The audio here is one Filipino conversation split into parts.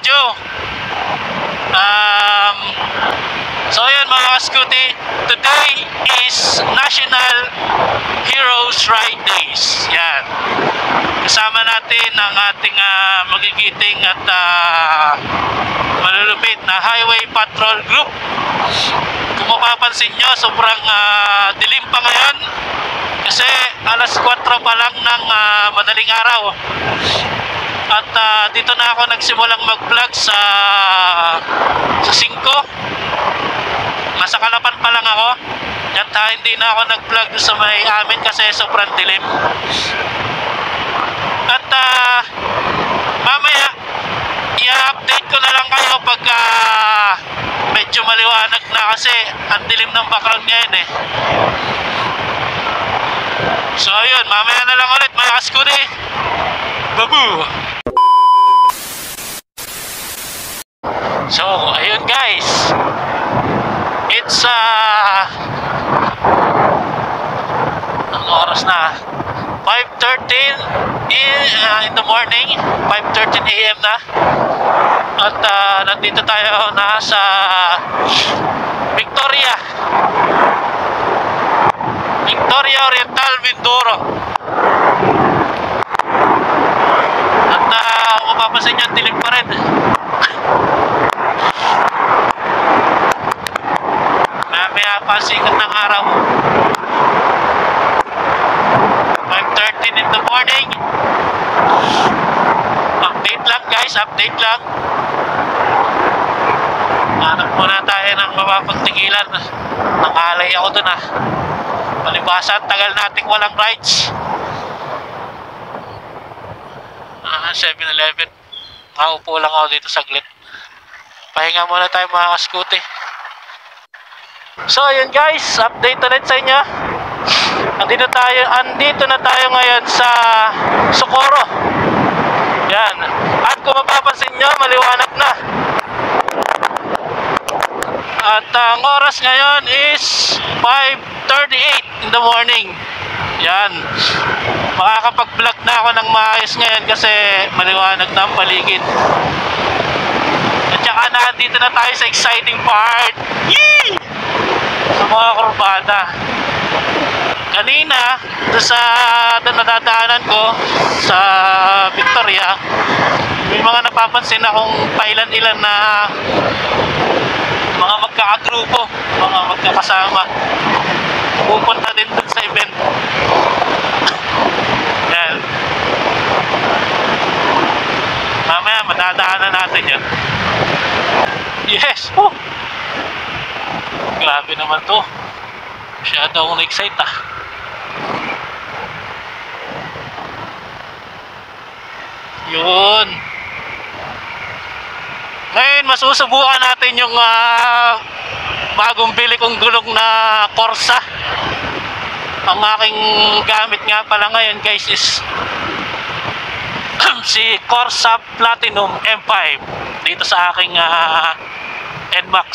video. So ayan mga ka-scooty, today is National Heroes Ride Days. Yan. Kasama natin ang ating magigiting at malulupit na Highway Patrol Group. Kung mapapansin nyo, sobrang dilim pa ngayon kasi alas 4 pa lang ng madaling araw. At dito na ako nagsimulang mag-vlog sa 5. Nasa Kalapan pa lang ako. At hindi na ako nag-vlog sa may amin kasi sobrang dilim. At mamaya i-update ko na lang kayo pag medyo maliwanag na kasi ang dilim ng background ngayon eh. So ayun, mamaya na lang ulit mga ka-scooty. Babu! So ayun guys, it's ang oras na 5:13 in the morning, 5:13 AM na. At nandito tayo na sa Victoria Oriental, Mindoro. At kung mapapansin nyo, dilim pa rin. Mamaya pa sikat ng araw. 5:13 in the morning. Update lang guys, update lang. Hanap muna tayo ng mapapagtigilan. Nakalay ako dun Palibasa, tagal nating walang rides. 7-Eleven. Nakaupo lang ako dito saglit. Pahinga muna tayo mga ka-scooty. So yun guys, update ulit sa inyo. Andito na tayo ngayon sa Socorro. Yan. At kung mapapansin nyo, maliwanag na. At ang oras ngayon is 5:38 in the morning. Yan. Makakapag-vlog na ako ng maayos ngayon kasi maliwanag na ang paligid. At saka nandito na tayo sa exciting part. Yee! Sa mga kurbada. Kanina, doon nadadaanan ko sa Victoria, may mga napapansin akong pailan-ilan na mga magkakagrupo, mga magkakasama. Pupunta din dun sa event. Yan. Mamaya madadaanan natin yan. Yes! Oh! Grabe naman to. Masyado akong na-excite Yun. Ngayon masusubukan natin yung bagong bili kong gulong na Corsa. Ang aking gamit nga pala ngayon guys is si Corsa Platinum M5 dito sa aking NMAX.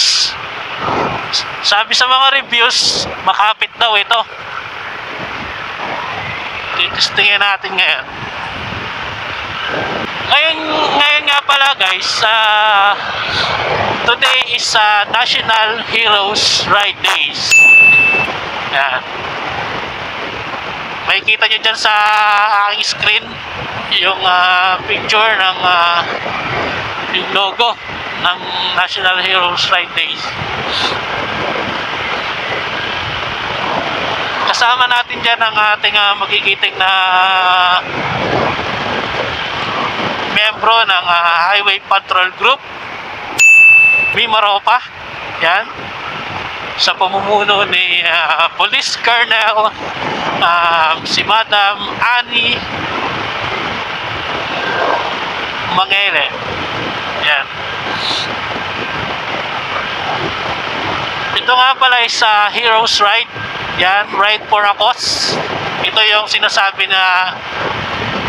Sabi sa mga reviews, makapit daw ito. Titistingin natin ngayon. Ngayon nga pala guys, today is National Heroes Ride Days. Yan. Makikita nyo dyan sa aking screen yung picture ng yung logo ng National Heroes Ride Days. Kasama natin dyan ang ating magigiting na membro ng Highway Patrol Group, Mimaropa. Yan. Sa pamumuno ni Police Colonel si Madam Annie Mangele. Yan. Ito nga pala is Heroes Ride. Yan, Ride for a Cause. Ito yung sinasabi na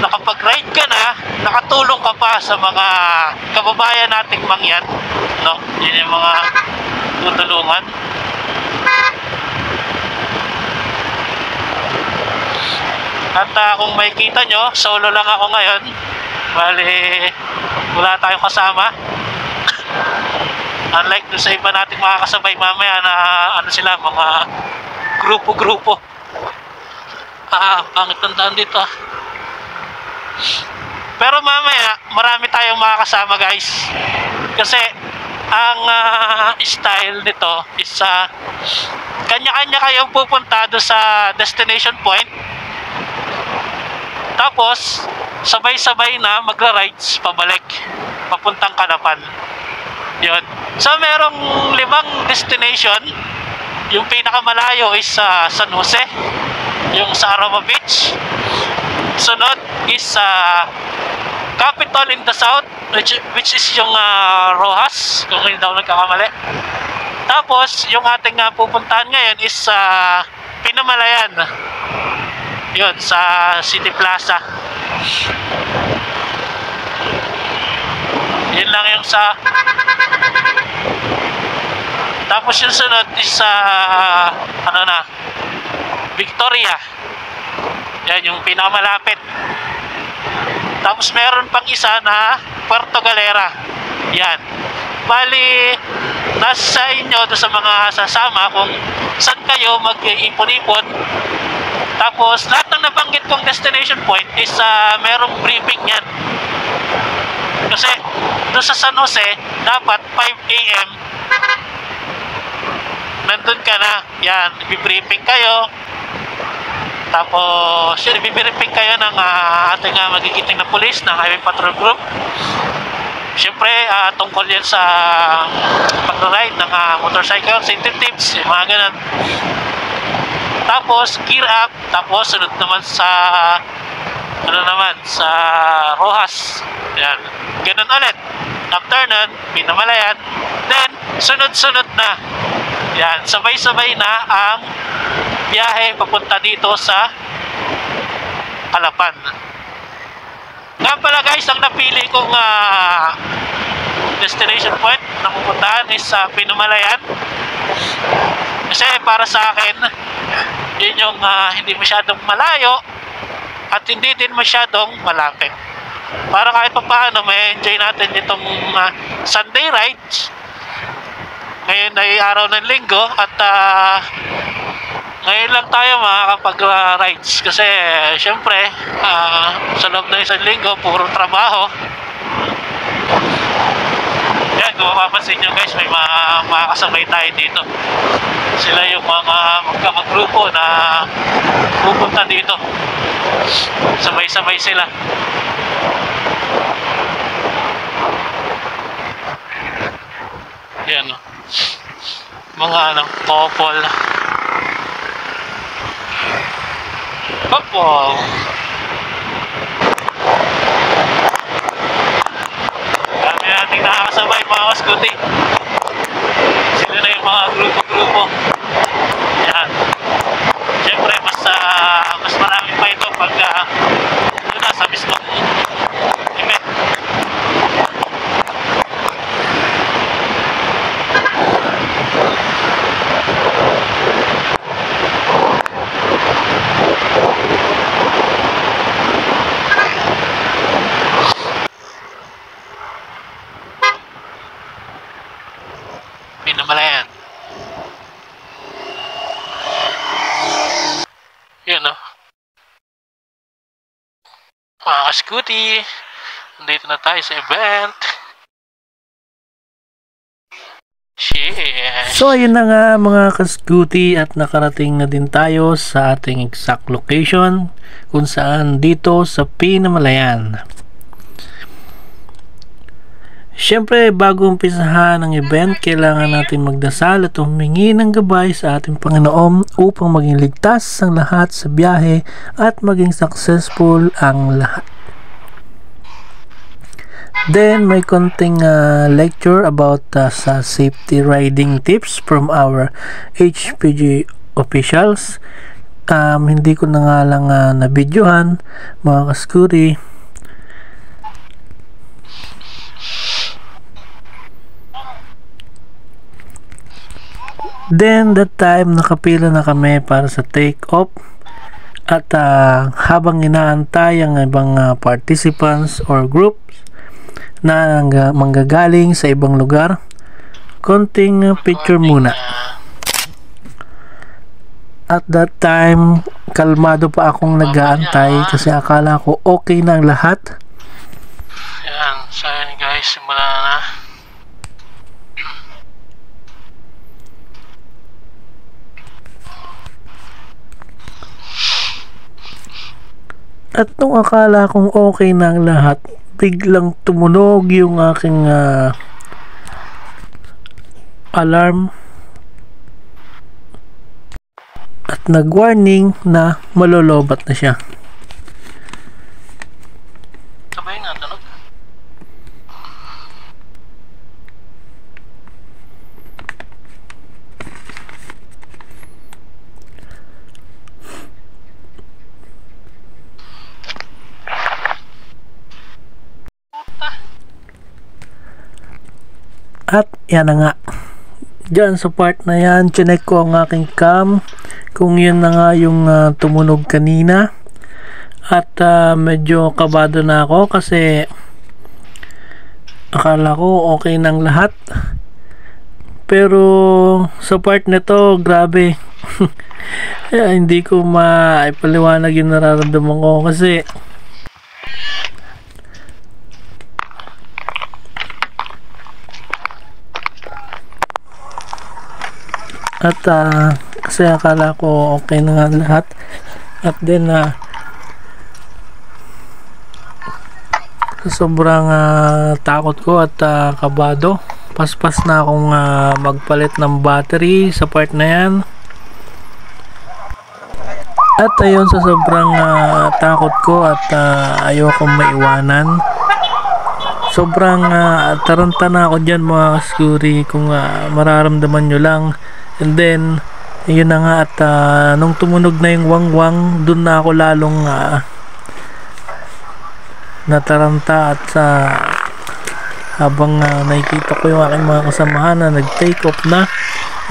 nakapag-ride ka na, nakatulong ka pa sa mga kababayan nating mangyan, no? Yan yung mga tutulungan. At kung makikita nyo, solo lang ako ngayon. Bali, wala tayong kasama. Unlike dun sa iba nating mga kasabay mamaya na ano sila, mga grupo-grupo. Pangit ang daan dito. Pero mamaya, marami tayong mga kasama guys. Kasi, ang style nito is kanya-kanya kayong pupunta doon sa destination point. Tapos, sabay-sabay na magra-rides pabalik. Papuntang Calapan. Yun. So, merong 5 destination. Yung pinakamalayo is San Jose. Yung sa Aroma Beach. Sunod is Capitol in the South, which is yung Rojas, kung hindi daw nagkakamali. Tapos, yung ating pupuntahan ngayon is Pinamalayan. Yun, sa City Plaza. Yun lang yung sa... Tapos yung sunod is Victoria. Yan yung pinakamalapit. Tapos meron pang isa na Puerto Galera. Yan. Bali, nasa inyo doon sa mga sasama kung saan kayo mag-ipon-ipon. Tapos lahat ng nabanggit kong destination point is merong briefing yan. Kasi doon sa San Jose, dapat 5 AM nandun ka na. Yan, i-briefing kayo. Tapos, yun, i-briefing kayo ng ating magigiting na pulis ng Highway Patrol Group. Siyempre, tungkol yan sa pag-ride ng motorcycle, safety tips, yung mga ganun. Tapos, gear up. Tapos, sunod naman sa sa Rojas. Yan. Ganun ulit. After nun, Pinamalayan. Then, sunod-sunod na. Yan. Sabay-sabay na ang biyahe papunta dito sa Calapan. Nga pala guys, ang napili kong destination point na pupuntahan is sa Pinamalayan. Kasi para sa akin, yun yung hindi masyadong malayo at hindi din masyadong malapit. Para kahit pa paano may enjoy natin itong Sunday rides. Ngayon ay araw ng linggo at ngayon lang tayo makakapag-rides kasi syempre sa loob ng isang linggo puro trabaho. Yan, kung mapapansin nyo guys, may mga kasabay tayo dito. Sila yung mga magkakagrupo na pupunta dito. Sabay-sabay sila. Yan o. Mga couple. Couple. Dami nating nakakasabay mga kaskuti. Sila na yung mga grupo-grupo. Yan. Siyempre mas marami pa ito pag nasa mismong event. Pinamalayan. Yun o. Mga kaskuti, nandito na tayo sa event. Shit. So ayun na nga mga kaskuti at nakarating na din tayo sa ating exact location kung saan dito sa Pinamalayan. Siyempre, bago umpisahan ang event, kailangan natin magdasal at humingi ng gabay sa ating Panginoon upang maging ligtas ang lahat sa biyahe at maging successful ang lahat. Then, may konting lecture about sa safety riding tips from our HPG officials. Hindi ko na nga lang na-videohan, mga kaskuri. Then that time nakapila na kami para sa take off At habang inaantay ang ibang participants or groups na manggagaling sa ibang lugar, konting picture muna. At that time, kalmado pa akong nag-aantay kasi akala ko okay na ang lahat. Yan, so yan guys, simula na. At nung akala kong okay na ang lahat, biglang tumunog yung aking alarm at nag-warning na malolobat na siya. Sabay na, tunog. At yan na nga. Diyan sa part na yan, chinek ko ang aking cam kung yun na nga yung tumunog kanina. At medyo kabado na ako kasi akala ko okay nang lahat. Pero sa part nito, grabe. Hindi ko maipaliwanag yung nararamdaman ko kasi at kasi akala ko okay na nga lahat. At then sobrang takot ko at kabado, paspas na akong magpalit ng battery sa part na yan. At ayun, sa sobrang takot ko at ayokong maiwanan, sobrang taranta na ako dyan mga kaskuri, kung mararamdaman nyo lang. And then yun na nga, at nung tumunog na yung wangwang, dun na ako lalong nataranta. At habang nakikita ko yung aking mga kasamahan na nag-take off na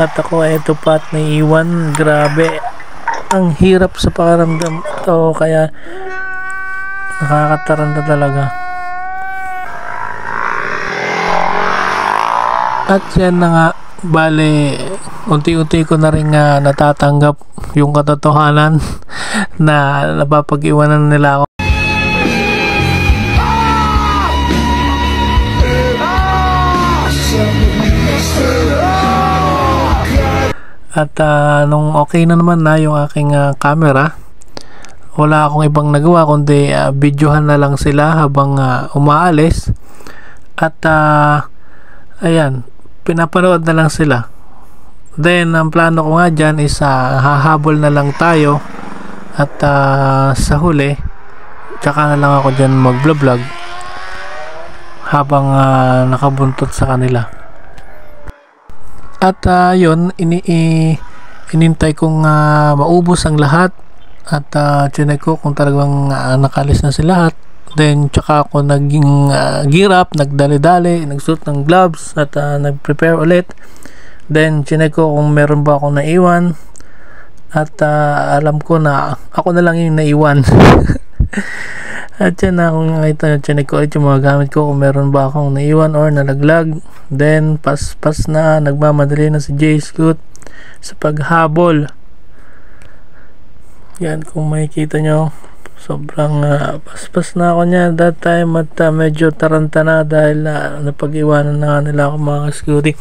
at ako eto pa at naiiwan, grabe ang hirap sa pakiramdam to, kaya nakakataranta talaga. At yan na nga, bale unti-unti ko na rin natatanggap yung katotohanan na napapag-iwanan nila ako. At nung okay na naman na yung aking camera, wala akong ibang nagawa kundi videohan na lang sila habang umaalis. At ayan, pinapanood na lang sila. Then ang plano ko nga dyan is hahabol na lang tayo. At sa huli, tsaka na lang ako dyan mag-vlog habang nakabuntot sa kanila. At yun, inintay kong maubos ang lahat. At chinek ko kung talagang nakalis na sila lahat. Then tsaka ako naging gear up, nagdali-dali, nagsuot ng gloves at nag-prepare ulit. Then chinek ko kung meron ba akong naiwan. At alam ko na ako na lang yung naiwan. At yan na, kung chinek ko ulit yung mga gamit ko kung meron ba akong naiwan or nalaglag. Then pas na, nagmamadali na si J-Scoot sa paghabol. Yan, kung makikita nyo, sobrang paspas na ako niya that time. At medyo taranta na dahil napag-iwanan na nila ako mga security.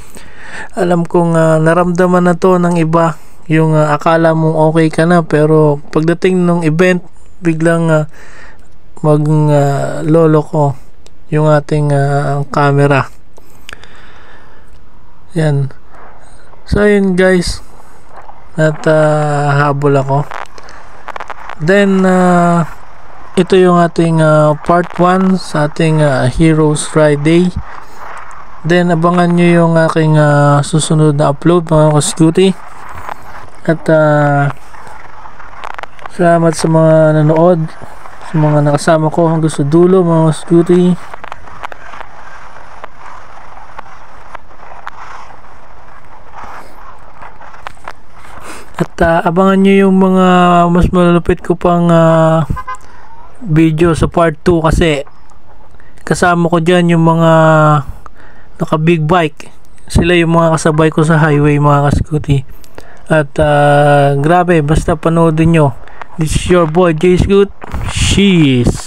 Alam kong naramdaman na to ng iba, yung akala mong okay ka na, pero pagdating ng event, biglang lolo ko yung ating camera. Yan, so yun guys, at habol ako. Then ito yung ating part 1 sa ating Heroes Friday. Then abangan nyo yung aking susunod na upload mga kaskuti. At salamat sa mga nanood, sa mga nakasama ko hanggang sa dulo mga kaskuti. At abangan nyo yung mga mas malulupit ko pang video sa part 2 kasi kasama ko dyan yung mga naka big bike. Sila yung mga kasabay ko sa highway, mga kaskuti. At grabe, basta panoodin nyo. This is your boy J Scoot. Cheese.